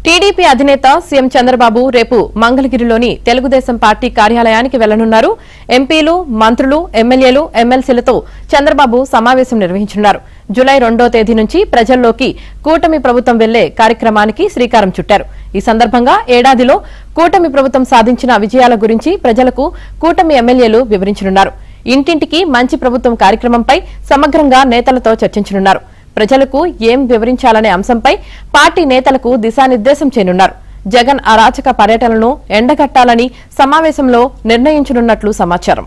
TDP అధినేత CM Chandrababu రేపు మంగళగిరిలోని తెలుగుదేశం పార్టీ కార్యాలయానికి వెళ్లనున్నారు. ఎంపీలు, మంత్రులు, ఎమ్మెల్యేలు, ఎమ్మెల్సీలతో చంద్రబాబు సమావేశం నిర్వహించనున్నారు. జూలై 2వ తేదీ నుంచి ప్రజల్లోకి కూటమి ప్రభుత్వం వెళ్లే కార్యక్రమానికి శ్రీకారం చుట్టారు. ఈ సందర్భంగా ఏడాదిలో కూటమి ప్రభుత్వం సాధించిన విజయాల గురించి ప్రజలకు కూటమి ఎమ్మెల్యేలు వివరించనున్నారు. ఇంటింటికి మంచి ప్రభుత్వం కార్యక్రమంపై సమగ్రంగా నేతలతో చర్చించనున్నారు. ప్రజలకు ఏం వివరించాలనే అంశంపై పార్టీ నేతలకు దిశానిర్దేశం చేయనున్నారు. జగన్ అరాచక పర్యటనలను ఎండగట్టాలని సమావేశంలో నిర్ణయించనున్నట్లు సమాచారం.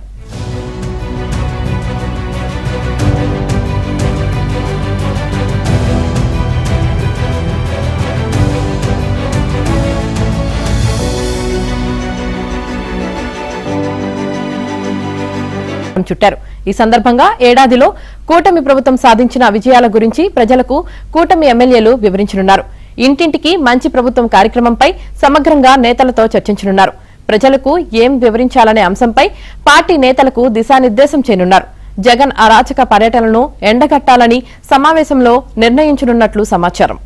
చుట్టారు. ఈ సందర్భంగా ఏడాదిలో కూటమి ప్రభుత్వం సాధించిన విజయాల గురించి ప్రజలకు కూటమి ఎమ్మెల్యేలు వివరించనున్నారు. ఇంటింటికి మంచి ప్రభుత్వం కార్యక్రమంపై సమగ్రంగా నేతలతో చర్చించనున్నారు. ప్రజలకు ఏం వివరించాలనే అంశంపై పార్టీ నేతలకు దిశానిర్దేశం చేయనున్నారు. జగన్ అరాచక పర్యటనలను ఎండగట్టాలని సమావేశంలో నిర్ణయించనున్నట్లు సమాచారం.